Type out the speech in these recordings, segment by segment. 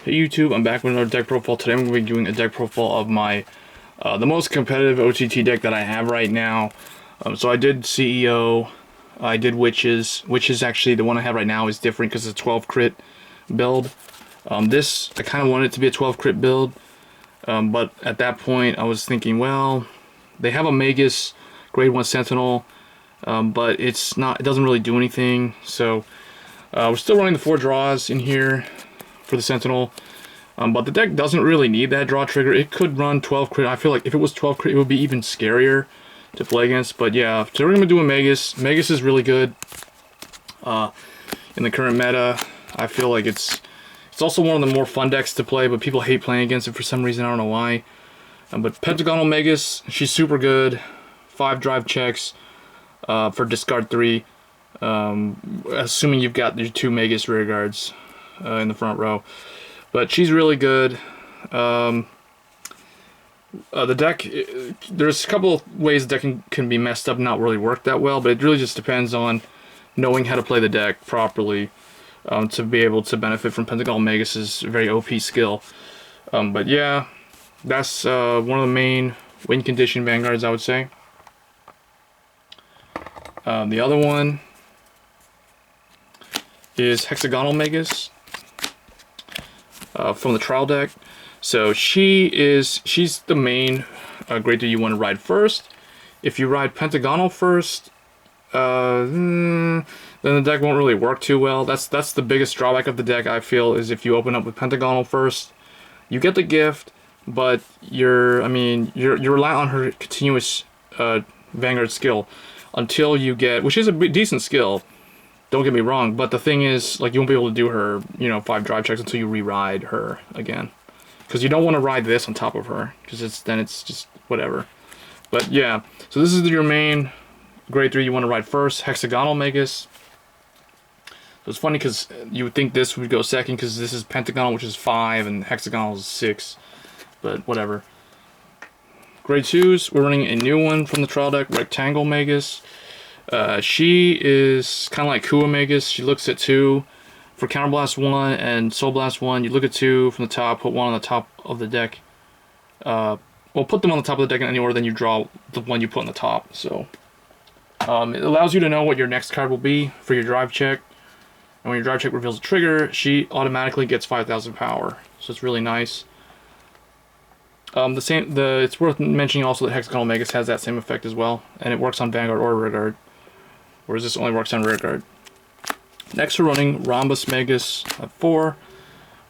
Hey YouTube, I'm back with another deck profile. Today I'm going to be doing a deck profile of my the most competitive OTT deck that I have right now. So I did CEO, I did Witches. Witches actually, the one I have right now is different because it's a 12 crit build. This, I kind of wanted it to be a 12 crit build, but at that point I was thinking, well, they have a Magus grade 1 Sentinel, but it doesn't really do anything. So we're still running the 4 draws in here for the Sentinel, but the deck doesn't really need that draw trigger. It could run 12 crit. I feel like if it was 12 crit, it would be even scarier to play against. But yeah, so we're gonna do a Magus. Magus is really good in the current meta. I feel like it's also one of the more fun decks to play, but people hate playing against it for some reason. I don't know why. But Pentagonal Magus, she's super good. 5 drive checks for discard 3. Assuming you've got your 2 Magus rear guards in the front row. But she's really good. The deck, there's a couple of ways the deck can be messed up and not really work that well, but it really just depends on knowing how to play the deck properly to be able to benefit from Pentagonal Magus' very OP skill. But yeah, that's one of the main win condition vanguards, I would say. The other one is Hexagonal Magus from the trial deck. So she's the main grade that you want to ride first. If you ride Pentagonal first, then the deck won't really work too well. That's the biggest drawback of the deck, I feel, is if you open up with Pentagonal first, you get the gift, but you're reliant on her continuous Vanguard skill until you get, which is a decent skill. Don't get me wrong, but the thing is, like, you won't be able to do her, 5 drive checks until you re-ride her again. Because you don't want to ride this on top of her, because then it's just whatever. But yeah, so this is your main grade 3 you want to ride first, Hexagonal Magus. So it's funny because you would think this would go second, because this is Pentagonal, which is 5, and Hexagonal is 6. But whatever. Grade 2s, we're running a new one from the trial deck, Rectangle Magus. She is kind of like Kua Magus. She looks at 2 for Counterblast 1 and Soul Blast 1. You look at 2 from the top, put 1 on the top of the deck. Well, put them on the top of the deck in any order, then you draw the one you put on the top. So it allows you to know what your next card will be for your drive check. And when your drive check reveals a trigger, she automatically gets 5,000 power. So it's really nice. It's worth mentioning also that Hexagonal Magus has that same effect as well, and it works on Vanguard or Rearguard, whereas this only works on Rearguard. Next we're running Rhombus Magus at 4.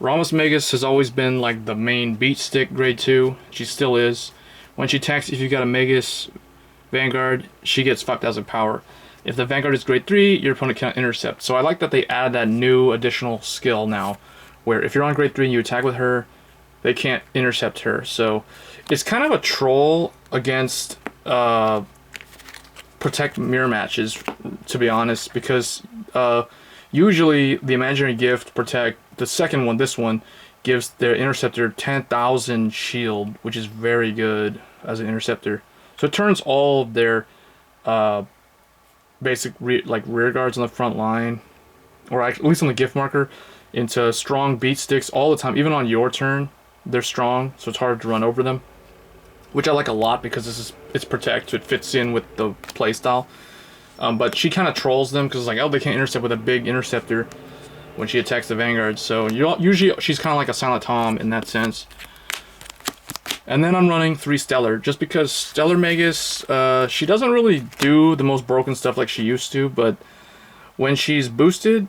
Rhombus Magus has always been like the main beat stick grade 2. She still is. When she attacks, if you got a Magus Vanguard, she gets 5,000 power. If the Vanguard is grade 3, your opponent cannot intercept. So I like that they added that new additional skill now, where if you're on grade 3 and you attack with her, they can't intercept her. So it's kind of a troll against protect mirror matches, to be honest, because usually the imaginary gift protect, the second one, this one, gives their interceptor 10,000 shield, which is very good as an interceptor. So it turns all of their basic rear guards on the front line, or at least on the gift marker, into strong beat sticks all the time. Even on your turn, they're strong, so it's hard to run over them, which I like a lot because it's protect, so it fits in with the playstyle. But she kind of trolls them because it's like, oh, they can't intercept with a big interceptor when she attacks the Vanguard. So usually she's kind of like a Silent Tom in that sense. And then I'm running 3 Stellar, just because Stellar Magus, she doesn't really do the most broken stuff like she used to, but when she's boosted,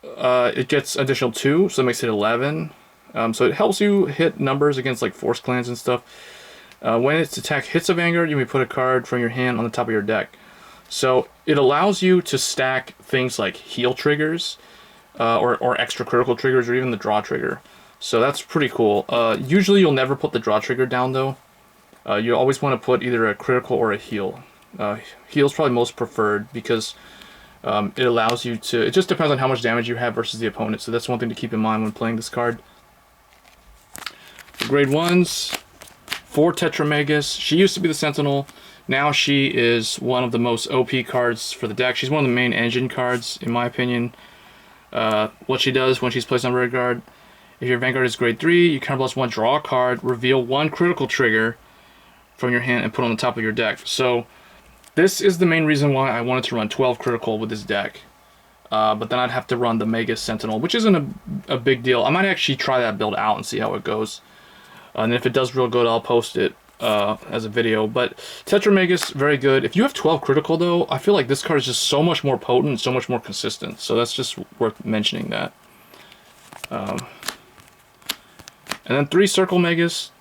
it gets additional 2, so that makes it 11. So it helps you hit numbers against like Force Clans and stuff. When its attack hits a Vanguard, you may put a card from your hand on the top of your deck. So it allows you to stack things like heal triggers, or extra critical triggers, or even the draw trigger. So that's pretty cool. Usually you'll never put the draw trigger down though. You always want to put either a critical or a heal. Heal's probably most preferred because it allows you to, it just depends on how much damage you have versus the opponent. So that's one thing to keep in mind when playing this card. Grade 1s, 4 Tetra Magus. She used to be the Sentinel. Now she is one of the most OP cards for the deck. She's one of the main engine cards, in my opinion. What she does when she's placed on rear guard If your Vanguard is grade 3, you counterblast 1, draw a card, reveal 1 critical trigger from your hand and put on the top of your deck. So this is the main reason why I wanted to run 12 critical with this deck. But then I'd have to run the Magus Sentinel, which isn't a big deal. I might actually try that build out and see how it goes. And if it does real good, I'll post it as a video. But Tetra Magus, very good. If you have 12 critical, though, I feel like this card is just so much more potent, so much more consistent. So that's just worth mentioning that. And then 3 Circle Magus.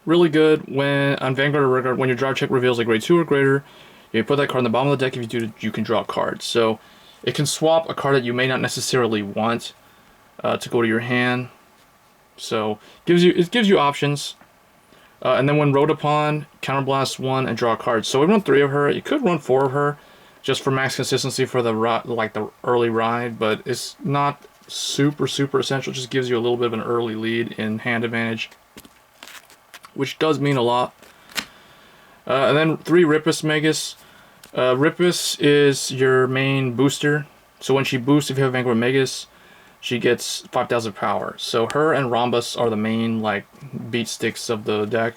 Really good when on Vanguard or Vanguard, when your drive check reveals a grade 2 or greater, you put that card in the bottom of the deck. If you do, you can draw a card. So it can swap a card that you may not necessarily want to go to your hand. So it gives you options. And then when rode upon, counterblast 1 and draw a card. So we run 3 of her. You could run 4 of her, just for max consistency for the the early ride, but it's not super essential. It just gives you a little bit of an early lead in hand advantage, which does mean a lot. And then 3 Rippus Magus. Rippus is your main booster. So when she boosts, if you have Vanguard Magus, she gets 5,000 power. So her and Rhombus are the main like beat sticks of the deck.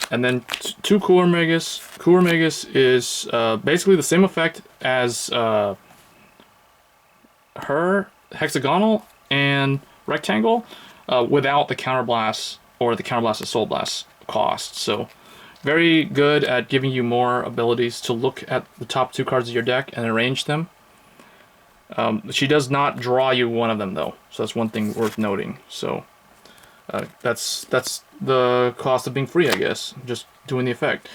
And then 2 Cooler Magus. Cooler Magus is basically the same effect as her Hexagonal and Rectangle without the Counterblast or the Counterblast and Soul Blast cost. So very good at giving you more abilities to look at the top 2 cards of your deck and arrange them. She does not draw you one of them though, so that's one thing worth noting. So that's the cost of being free, I guess, just doing the effect.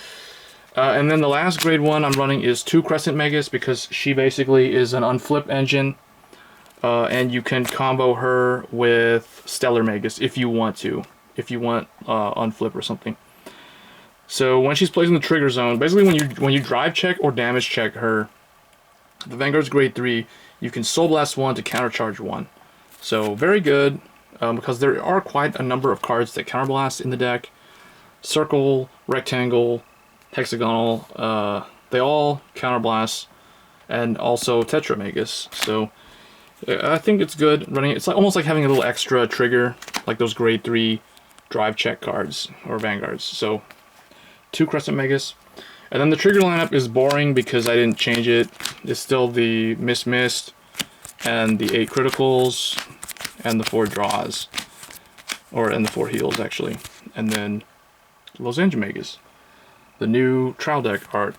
And then the last grade 1 I'm running is 2 Crescent Magus, because she basically is an unflip engine, and you can combo her with Stellar Magus if you want to, if you want unflip or something. So when she's placed in the trigger zone, basically when you drive check or damage check her, the Vanguard's grade 3, you can Soul Blast 1 to countercharge 1. So very good, because there are quite a number of cards that counterblast in the deck. Circle, Rectangle, Hexagonal, they all counterblast, and also Tetra Magus. So I think it's good running. It's like almost like having a little extra trigger, like those grade 3 drive check cards or Vanguards. So 2 Crescent Magus. And then the trigger lineup is boring because I didn't change it. It's still the Mist, and the 8 criticals, and the 4 draws. And the 4 heals, actually. And then Los Angeles Magus, the new trial deck art.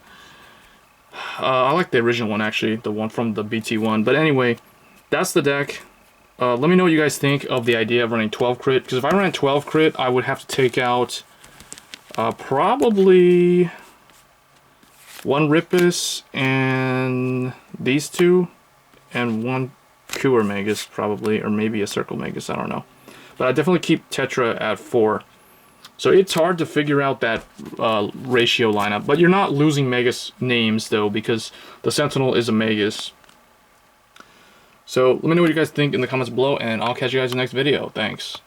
I like the original one, actually, the one from the BT1. But anyway, that's the deck. Let me know what you guys think of the idea of running 12 crit. Because if I ran 12 crit, I would have to take out probably 1 Rippus and these 2, and 1 Cooler Magus probably, or maybe a Circle Magus, I don't know. But I definitely keep Tetra at 4. So it's hard to figure out that ratio lineup, but you're not losing Magus names though, because the Sentinel is a Magus. So let me know what you guys think in the comments below, and I'll catch you guys in the next video. Thanks.